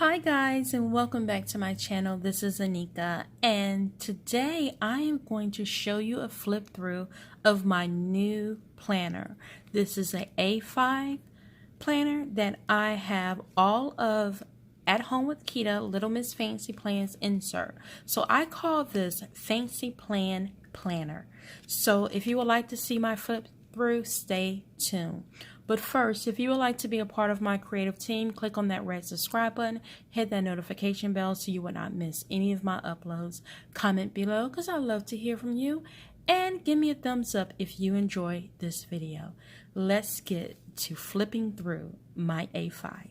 Hi guys, and welcome back to my channel. This is Anika, and today I am going to show you a flip through of my new planner. This is an A5 planner that I have all of At Home with Kita Little Miss Fancy Plans insert. So I call this Fancy Plan Planner. So if you would like to see my flip through, stay tuned. But first, if you would like to be a part of my creative team, click on that red subscribe button, hit that notification bell so you will not miss any of my uploads. Comment below because I love to hear from you, and give me a thumbs up if you enjoy this video. Let's get to flipping through my A5.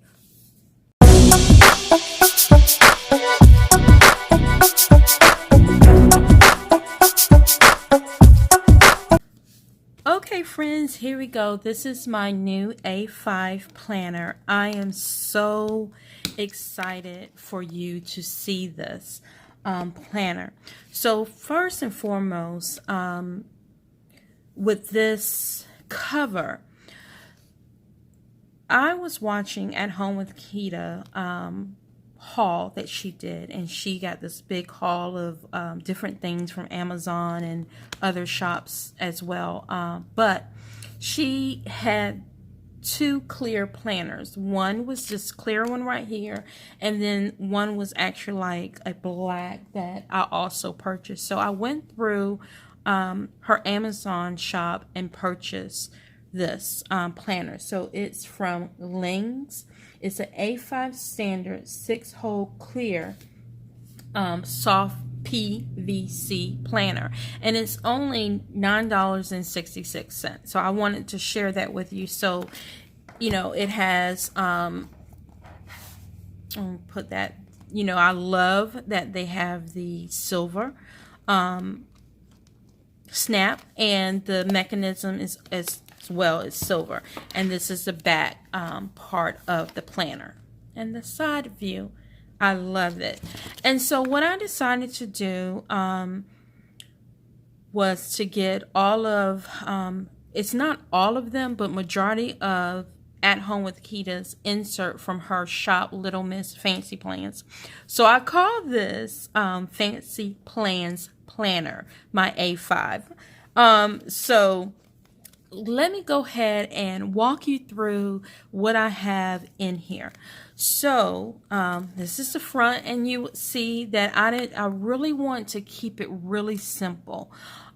Okay friends, here we go. This is my new A5 planner. I am so excited for you to see this planner. So first and foremost, with this cover, I was watching At Home with Kita haul that she did, and she got this big haul of different things from Amazon and other shops as well, but she had two clear planners. One was this clear one right here, and then one was actually like a black that I also purchased. So I went through her Amazon shop and purchased this planner. So it's from Lings. It's an A5 standard 6-hole clear soft PVC planner, and it's only $9.66. So I wanted to share that with you. So you know, it has put that, you know, I love that they have the silver snap, and the mechanism is as well as silver, and this is the back part of the planner. And the side view, I love it. And so what I decided to do was to get all of it's not all of them, but majority of At Home with Kita's insert from her shop, Little Miss Fancy Plans. So I call this Fancy Plans Planner, my A5. So let me go ahead and walk you through what I have in here. So this is the front, and you see that I really want to keep it really simple.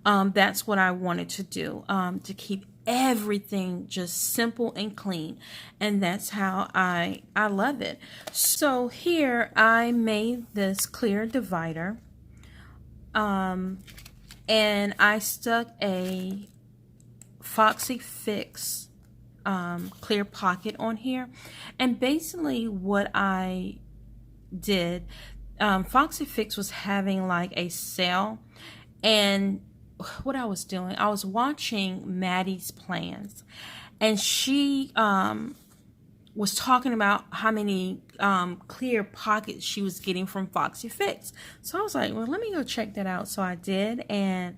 That's what I wanted to do, to keep everything just simple and clean, and that's how I love it. So here I made this clear divider, and I stuck a Foxy Fix clear pocket on here. And basically what I did, Foxy Fix was having like a sale, and what I was doing, I was watching Maddie's plans, and she was talking about how many clear pockets she was getting from Foxy Fix. So I was like, well, let me go check that out. So I did, and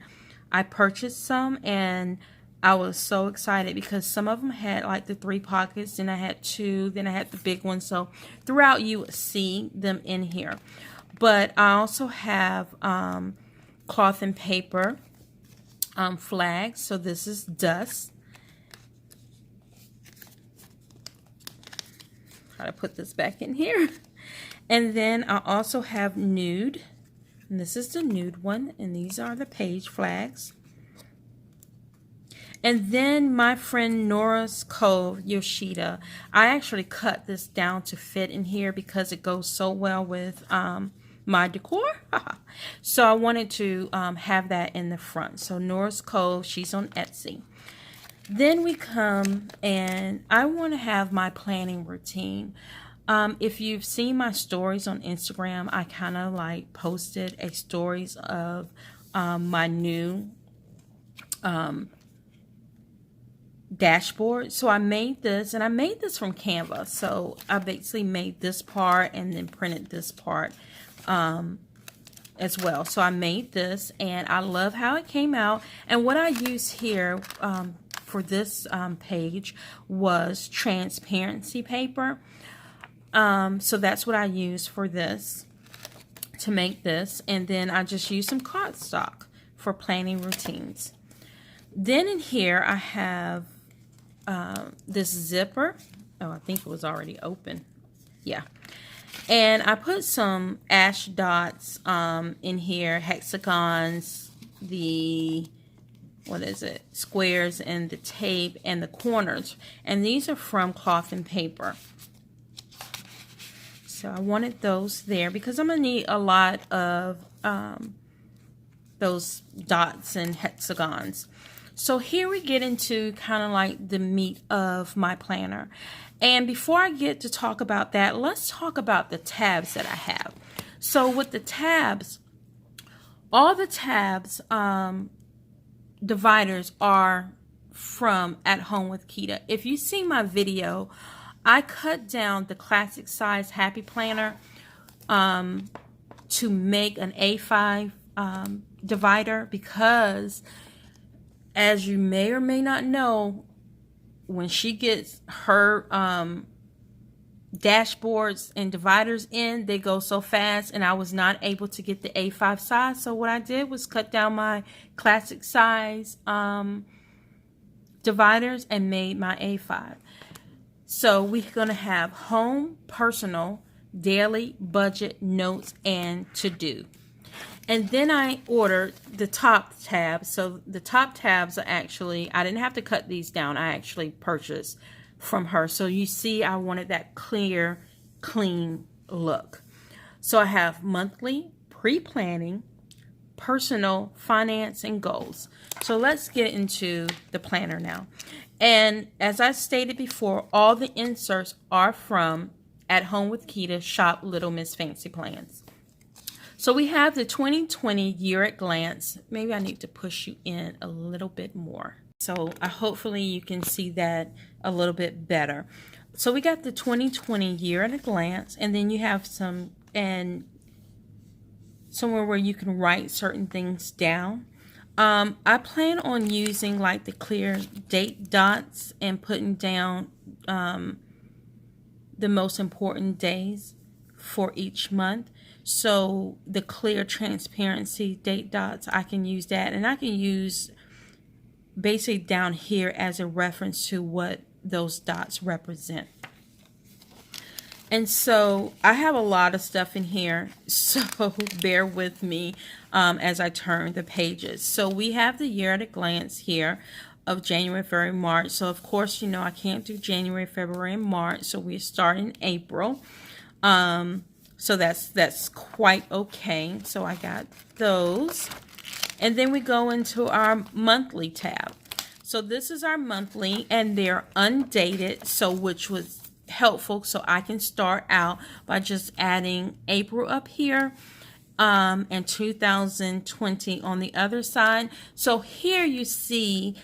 I purchased some, and I was so excited because some of them had like the 3 pockets, then I had 2, then I had the big one. So throughout you would see them in here. But I also have cloth and paper flags. So this is dust. Try to put this back in here. And then I also have nude. And this is the nude one. And these are the page flags. And then my friend Nora's Cove Yoshida, I actually cut this down to fit in here because it goes so well with my decor. So I wanted to have that in the front. So Nora's Cove, she's on Etsy. Then we come, and I want to have my planning routine. If you've seen my stories on Instagram, I kind of like posted a stories of my new dashboard. So I made this, and I made this from Canva. So I basically made this part and then printed this part as well. So I made this, and I love how it came out. And what I used here for this page was transparency paper. So that's what I use for this, to make this. And then I just use some cardstock for planning routines. Then in here I have this zipper. Oh, I think it was already open. Yeah. And I put some ash dots in here, hexagons, the, what is it, squares, and the tape and the corners. And these are from cloth and paper. So I wanted those there because I'm going to need a lot of those dots and hexagons. So here we get into kind of like the meat of my planner. And before I get to talk about that, let's talk about the tabs that I have. So with the tabs, all the tabs dividers are from At Home with Kita. If you see my video, I cut down the classic size Happy Planner to make an A5 divider because, as you may or may not know, when she gets her dashboards and dividers in, they go so fast, and I was not able to get the A5 size. So what I did was cut down my classic size dividers and made my A5. So we're going to have home, personal, daily, budget, notes, and to-do. And then I ordered the top tabs. So the top tabs are actually, I didn't have to cut these down. I actually purchased from her. So you see, I wanted that clear, clean look. So I have monthly, pre-planning, personal, finance, and goals. So let's get into the planner now. And as I stated before, all the inserts are from At Home with Kita, Shop Little Miss Fancy Plans. So we have the 2020 year at glance. Maybe I need to push you in a little bit more. So hopefully you can see that a little bit better. So we got the 2020 year at a glance, and then you have some, and somewhere where you can write certain things down. I plan on using like the clear date dots and putting down the most important days for each month. So the clear transparency date dots, I can use that, and I can use basically down here as a reference to what those dots represent. And so I have a lot of stuff in here, so bear with me as I turn the pages. So we have the year at a glance here of January, February, March. So of course, you know, I can't do January, February, and March, so we start in April. So that's quite okay. So I got those. And then we go into our monthly tab. So this is our monthly, and they're undated, so which was helpful. So I can start out by just adding April up here and 2020 on the other side. So here you see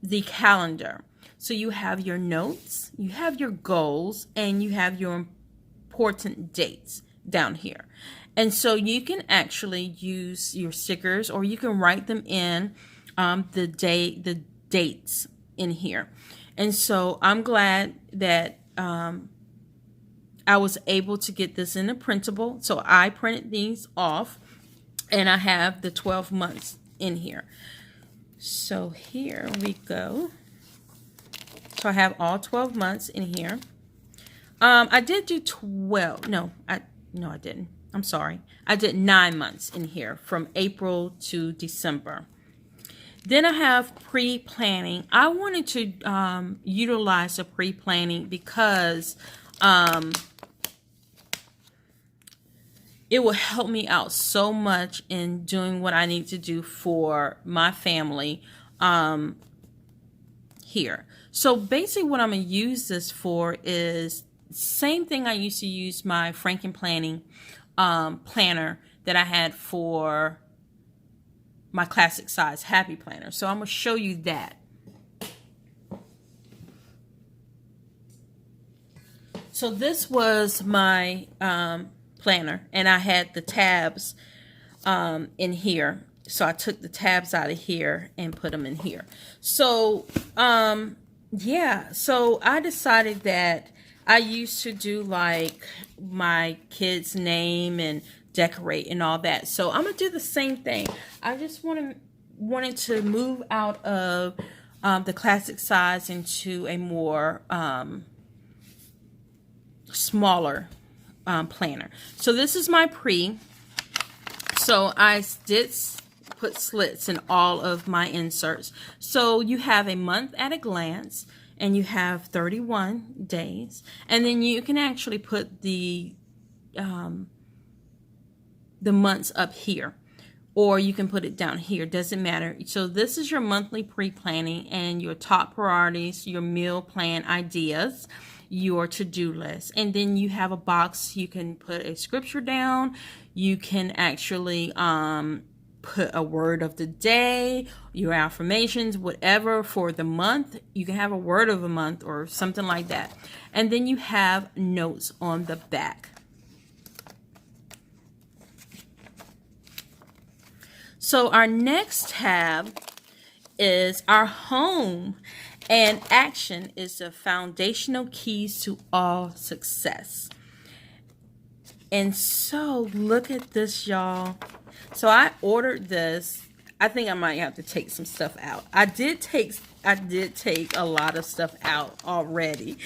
the calendar. So you have your notes, you have your goals, and you have your important dates down here. And so you can actually use your stickers, or you can write them in the dates in here. And so I'm glad that I was able to get this in a printable. So I printed these off, and I have the 12 months in here. So here we go. So I have all 12 months in here. I did do 12. No, I didn't. I'm sorry. I did 9 months in here from April to December. Then I have pre-planning. I wanted to utilize the pre-planning because it will help me out so much in doing what I need to do for my family here. So basically what I'm going to use this for is same thing I used to use my Franken Planning planner that I had for my classic size Happy Planner. So I'm going to show you that. So this was my planner, and I had the tabs in here. So I took the tabs out of here and put them in here. So yeah, so I decided that I used to do like my kid's name and decorate and all that. So I'm gonna do the same thing. I just wanted to move out of the classic size into a more smaller planner. So this is my pre. So I did put slits in all of my inserts. So you have a month at a glance, and you have 31 days, and then you can actually put the months up here, or you can put it down here, doesn't matter. So this is your monthly pre-planning and your top priorities, your meal plan ideas, your to-do list. And then you have a box, you can put a scripture down, you can actually put a word of the day, your affirmations, whatever for the month. You can have a word of the month or something like that. And then you have notes on the back. So our next tab is our home, and action is the foundational keys to all success. And so look at this, y'all. So I ordered this. I think I might have to take some stuff out. I did take a lot of stuff out already,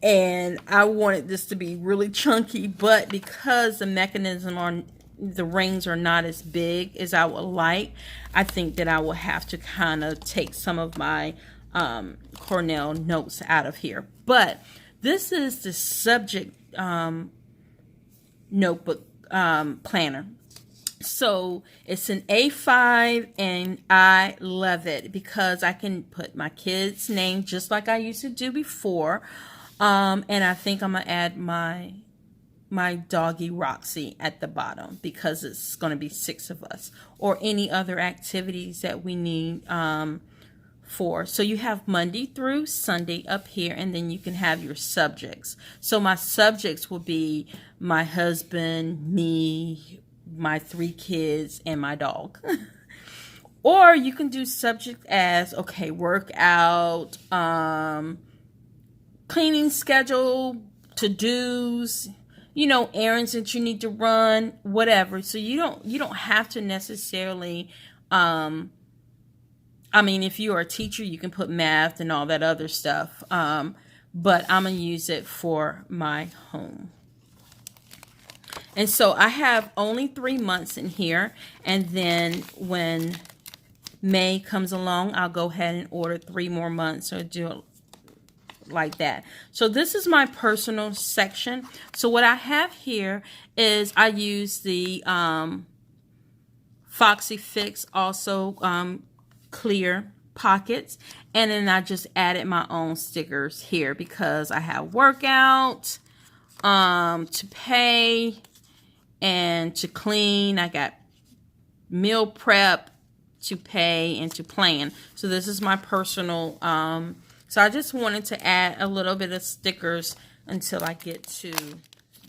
and I wanted this to be really chunky, but because the mechanism on the rings are not as big as I would like, I think that I will have to kind of take some of my Cornell notes out of here. But this is the subject notebook planner. So it's an A5, and I love it because I can put my kid's name just like I used to do before. And I think I'm gonna add my doggy Roxy at the bottom because it's going to be 6 of us, or any other activities that we need for. So you have Monday through Sunday up here, and then you can have your subjects. So my subjects will be my husband, me, my 3 kids, and my dog. Or you can do subject as, okay, workout, cleaning schedule, to-dos, errands that you need to run, whatever. So you don't have to necessarily, if you are a teacher, you can put math and all that other stuff. But I'm going to use it for my home. And so I have only 3 months in here. And then when May comes along, I'll go ahead and order 3 more months, or do it like that. So this is my personal section. So what I have here is I use the Foxy Fix, also clear pockets, and then I just added my own stickers here because I have workout, to pay, and to clean. I got meal prep, to pay, and to plan. So this is my personal so I just wanted to add a little bit of stickers until I get to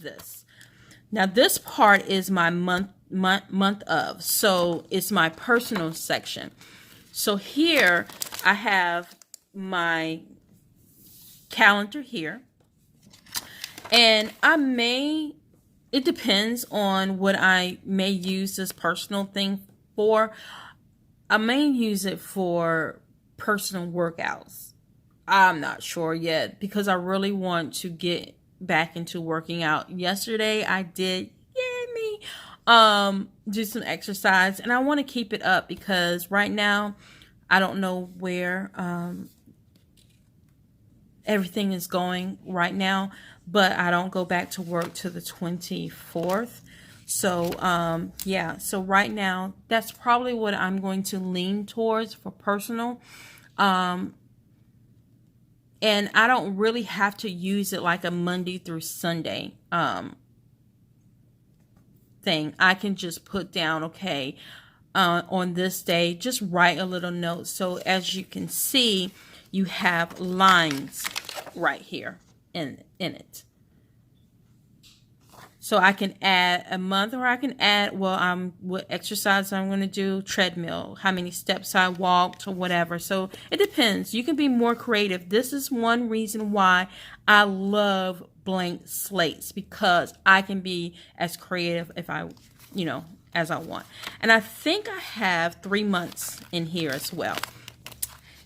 this. Now this part is my month of. So it's my personal section. So here I have my calendar here. And it depends on what I may use this personal thing for. I may use it for personal workouts. I'm not sure yet because I really want to get back into working out. Yesterday I did, do some exercise, and I want to keep it up because right now I don't know where everything is going right now, but I don't go back to work till the 24th. So so right now that's probably what I'm going to lean towards for personal. And I don't really have to use it like a Monday through Sunday thing. I can just put down, okay, on this day, just write a little note. So as you can see, you have lines right here in it. So I can add a month, or I can add, well, what exercise I'm going to do, treadmill, how many steps I walked, or whatever. So it depends. You can be more creative. This is one reason why I love blank slates, because I can be as creative if I, as I want. And I think I have 3 months in here as well.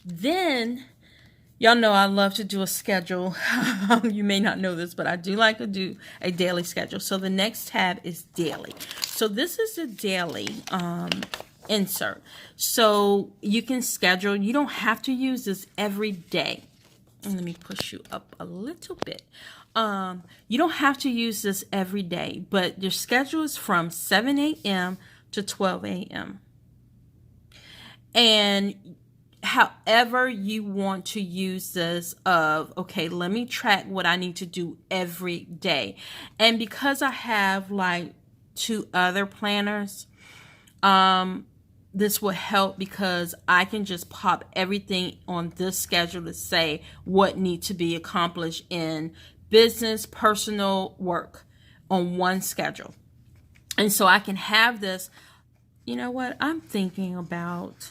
Then, y'all know I love to do a schedule. You may not know this, but I do like to do a daily schedule. So the next tab is daily. So this is the daily insert. So you can schedule. You don't have to use this every day. And let me push you up a little bit. You don't have to use this every day, but your schedule is from 7 a.m. to 12 a.m. And however you want to use this okay, let me track what I need to do every day. And because I have like 2 other planners, this will help, because I can just pop everything on this schedule to say what needs to be accomplished in business, personal, work on one schedule. And so I can have this, you know what, I'm thinking about,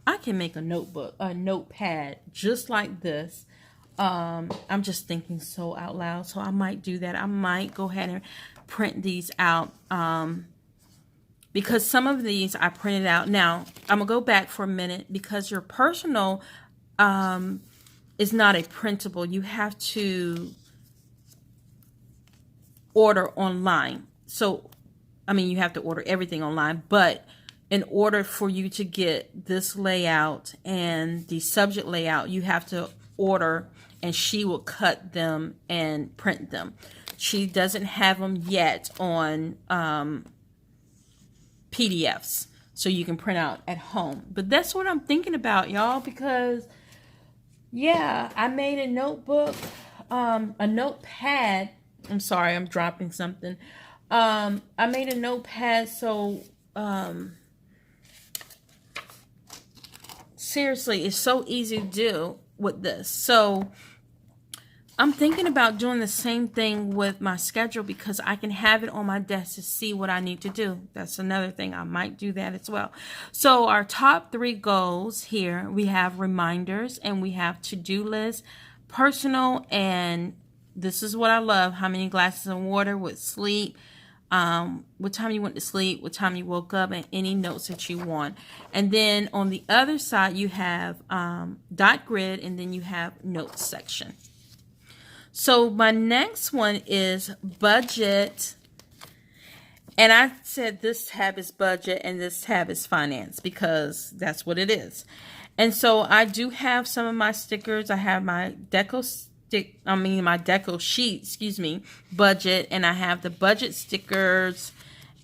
I can make a notepad just like this. I'm just thinking so out loud. So I might do that. I might go ahead and print these out. Because some of these I printed out. Now, I'm going to go back for a minute, because your personal is not a printable. You have to order online. So, you have to order everything online, but in order for you to get this layout and the subject layout, you have to order, and she will cut them and print them. She doesn't have them yet on PDFs, so you can print out at home. But that's what I'm thinking about, y'all, because yeah, I made a notebook, a notepad. I'm sorry, I'm dropping something. I made a notepad, so seriously, it's so easy to do with this. So I'm thinking about doing the same thing with my schedule, because I can have it on my desk to see what I need to do. That's another thing. I might do that as well. So our top 3 goals here, we have reminders, and we have to-do lists, personal, and this is what I love, how many glasses of water with sleep, what time you went to sleep, what time you woke up, and any notes that you want. And then on the other side, you have dot grid, and then you have notes section. So my next one is budget. And I said this tab is budget and this tab is finance, because that's what it is. And so I do have some of my stickers. I have my my deco sheet, budget, and I have the budget stickers,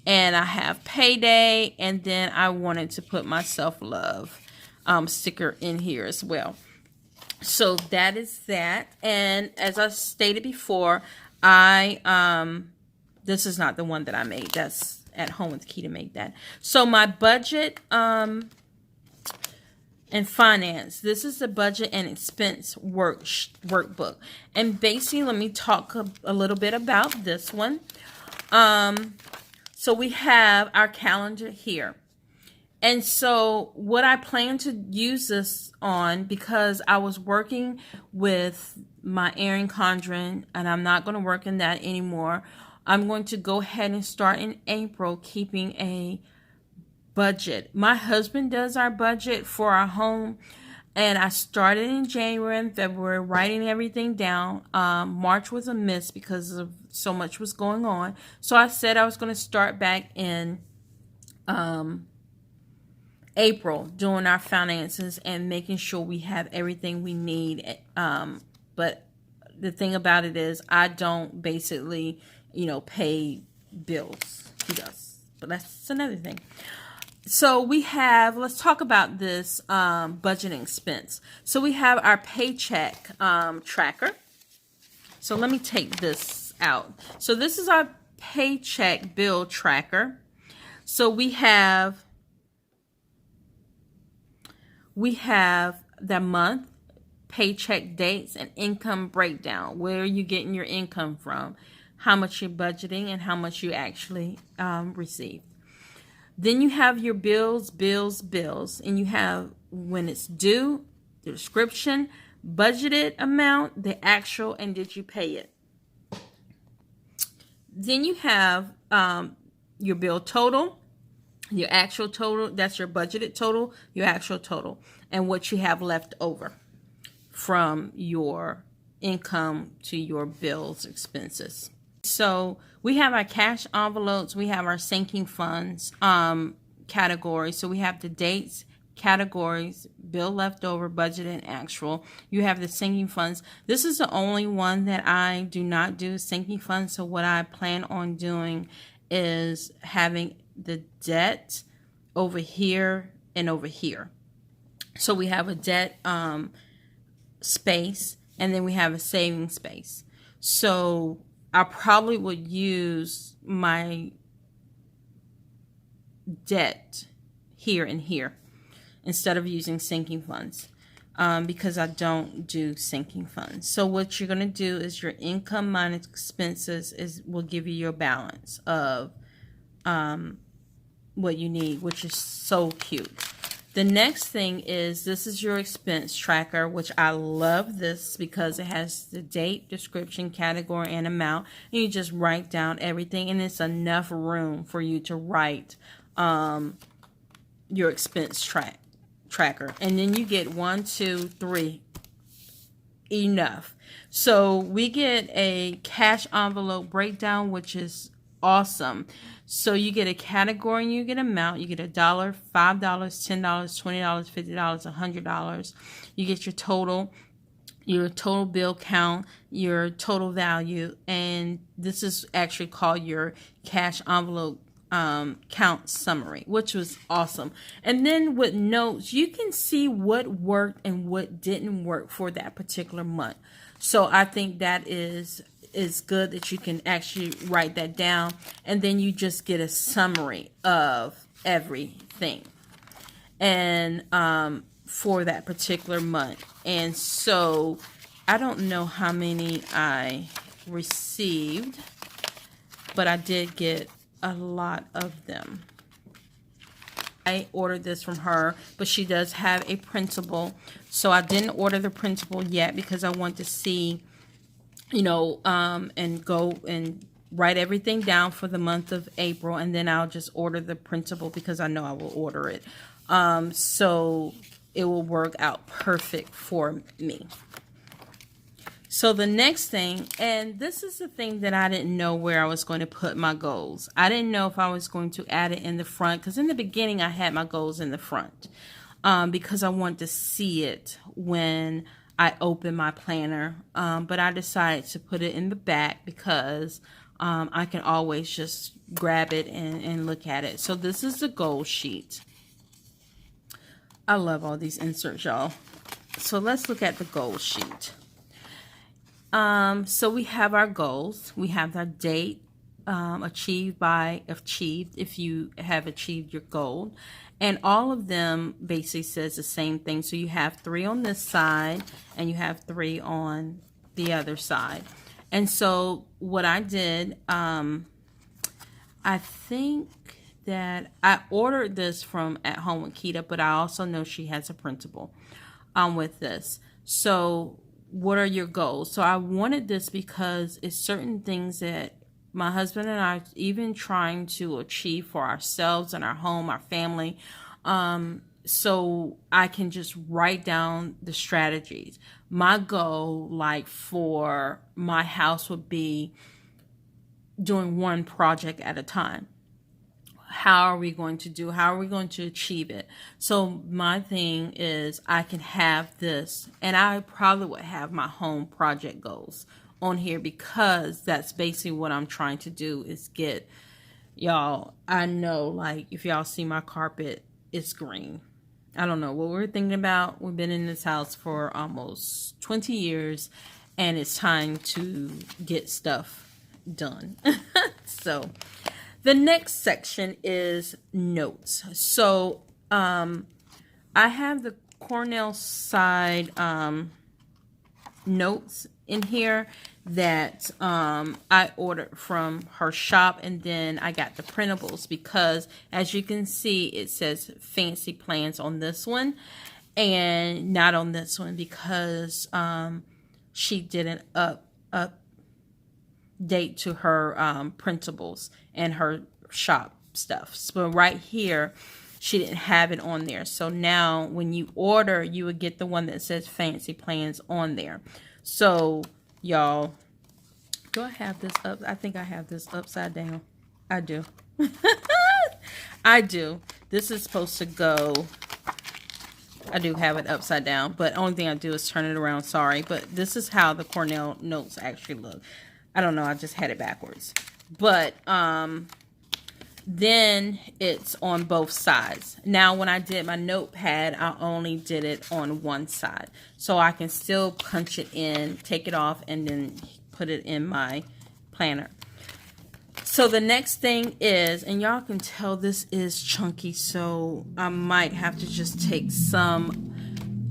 and I have payday, and then I wanted to put my self-love sticker in here as well. So that is that. And as I stated before, this is not the one that I made. That's at home with Keita made that. So my budget and finance. This is the budget and expense workbook. And basically, let me talk a little bit about this one. So we have our calendar here. And so what I plan to use this on, because I was working with my Erin Condren, and I'm not going to work in that anymore. I'm going to go ahead and start in April keeping a budget. My husband does our budget for our home, and I started in January and February writing everything down. March was a miss because of so much was going on. So I said I was going to start back in April doing our finances and making sure we have everything we need. But the thing about it is I don't basically, pay bills. He does. But that's another thing. So we have, let's talk about this budgeting expense. So we have our paycheck tracker. So let me take this out. So this is our paycheck bill tracker. So we have the month, paycheck dates, and income breakdown. Where are you getting your income from? how much you're budgeting, and how much you actually receive. Then you have your bills, and you have when it's due, the description, budgeted amount, the actual, and did you pay it. Then you have your bill total, your actual total, that's your budgeted total, your actual total, and what you have left over from your income to your bills, expenses. So we have our cash envelopes, we have our sinking funds categories. So we have the dates, categories, bill leftover, budget, and actual. You have the sinking funds. This is the only one that I do not do, sinking funds. So what I plan on doing is having the debt over here and over here. So we have a debt space, and then we have a saving space. So I probably would use my debt here and here instead of using sinking funds because I don't do sinking funds. So what you're going to do is your income minus expenses will give you your balance of what you need, which is so cute. The next thing is, this is your expense tracker, which I love this because it has the date, description, category, and amount. And you just write down everything, and it's enough room for you to write your expense tracker. And then you get 1, 2, 3, enough. So we get a cash envelope breakdown, which is awesome. So you get a category and you get amount. You get $1, $5, $10, $20, $50, $100. You get your total bill count, your total value, and this is actually called your cash envelope count summary, which was awesome. And then with notes, you can see what worked and what didn't work for that particular month. So I think that is good that you can actually write that down, and then you just get a summary of everything and for that particular month. And so I don't know how many I received, but I did get a lot of them. I ordered this from her, but she does have a printable, so I didn't order the printable yet because I want to see, and go and write everything down for the month of April, and then I'll just order the printable because I know I will order it. So it will work out perfect for me. So the next thing, and this is the thing that I didn't know where I was going to put my goals. I didn't know if I was going to add it in the front, because in the beginning I had my goals in the front because I want to see it when I open my planner, but I decided to put it in the back because I can always just grab it and look at it. So this is the goal sheet. I love all these inserts, y'all. So let's look at the goal sheet. So we have our goals. We have our date, achieved if you have achieved your goal. And all of them basically says the same thing. So you have 3 on this side and you have 3 on the other side. And so what I did, I think that I ordered this from At Home with Keita, but I also know she has a printable with this. So what are your goals? So I wanted this because it's certain things that my husband and I even trying to achieve for ourselves and our home, our family. So I can just write down the strategies. My goal, like for my house, would be doing one project at a time. How are we going to achieve it? So my thing is I can have this, and I probably would have my home project goals on here because that's basically what I'm trying to do is get, y'all, I know, like, if y'all see my carpet, it's green. I don't know what we're thinking about. We've been in this house for almost 20 years, and it's time to get stuff done. So the next section is notes. So I have the Cornell side notes in here. that I ordered from her shop, and then I got the printables because, as you can see, it says fancy plans on this one and not on this one because she didn't update to her printables and her shop stuff. So right here, she didn't have it on there. So now when you order, you would get the one that says fancy plans on there. So y'all, do I have this up? I think I have this upside down. I do. I do. This is supposed to go. I do have it upside down, but only thing I do is turn it around. Sorry, but this is how the Cornell notes actually look. I don't know. I just had it backwards. But then it's on both sides. Now, when I did my notepad, I only did it on one side. So I can still punch it in, take it off, and then put it in my planner. So the next thing is, and y'all can tell this is chunky, so I might have to just take some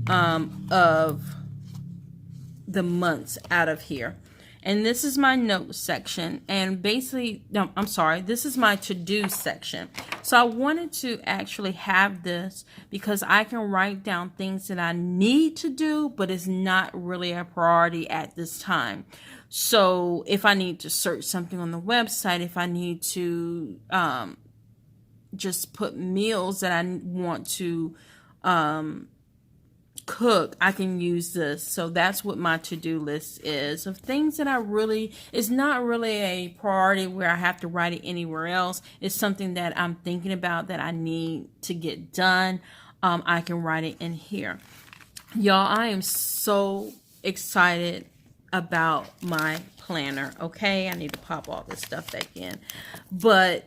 of the months out of here. And this is my notes section, and basically, no, I'm sorry, this is my to-do section. So I wanted to actually have this because I can write down things that I need to do, but it's not really a priority at this time. So if I need to search something on the website, if I need to just put meals that I want to cook, I can use this. So that's what my to-do list is, of things that I really, it's not really a priority where I have to write it anywhere else. It's something that I'm thinking about that I need to get done. I can write it in here. Y'all, I am so excited about my planner. Okay, I need to pop all this stuff back in, but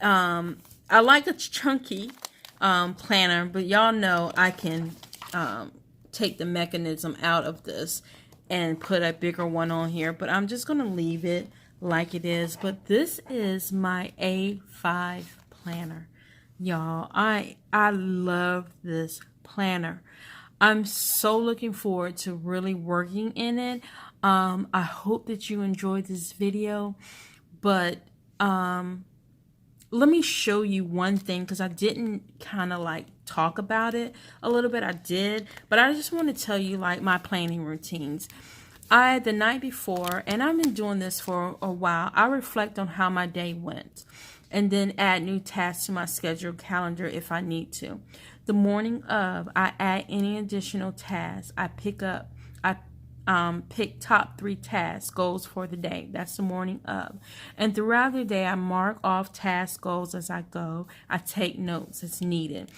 I like a chunky planner, but y'all know I can take the mechanism out of this and put a bigger one on here, but I'm just gonna leave it like it is. But this is my A5 planner, y'all. I love this planner. I'm so looking forward to really working in it. I hope that you enjoyed this video, but let me show you one thing, because I didn't kind of like talk about it a little bit. I did, but I just want to tell you like my planning routines. The night before, and I've been doing this for a while, I reflect on how my day went and then add new tasks to my scheduled calendar if I need to. The morning of, I add any additional tasks. I pick top 3 tasks, goals for the day. That's the morning of. And throughout the day, I mark off task goals as I go. I take notes as needed.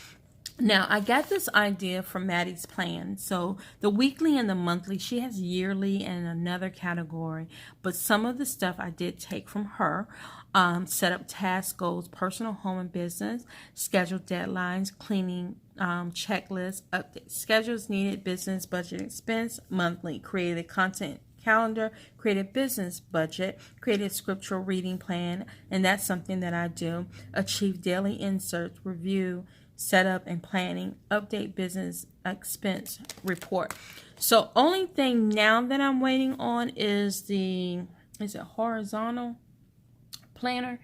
Now, I got this idea from Maddie's plan. So the weekly and the monthly, she has yearly and another category. But some of the stuff I did take from her. Set up task goals, personal, home, and business, schedule deadlines, cleaning checklist, update schedules needed, business, budget, expense, monthly, created content calendar, created business budget, created scriptural reading plan, and that's something that I do. Achieve daily inserts, review, setup and planning, update business expense report. So only thing now that I'm waiting on is is it horizontal planner,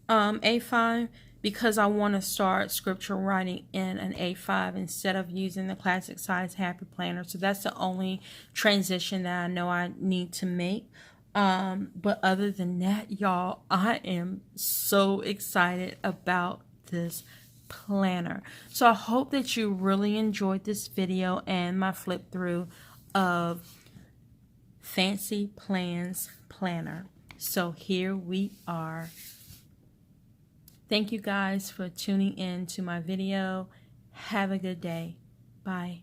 A5, because I want to start scripture writing in an A5 instead of using the classic size happy planner. So that's the only transition that I know I need to make. But other than that, y'all, I am so excited about this planner. So I hope that you really enjoyed this video and my flip through of Fancy Plans Planner. So here we are. Thank you guys for tuning in to my video. Have a good day. Bye.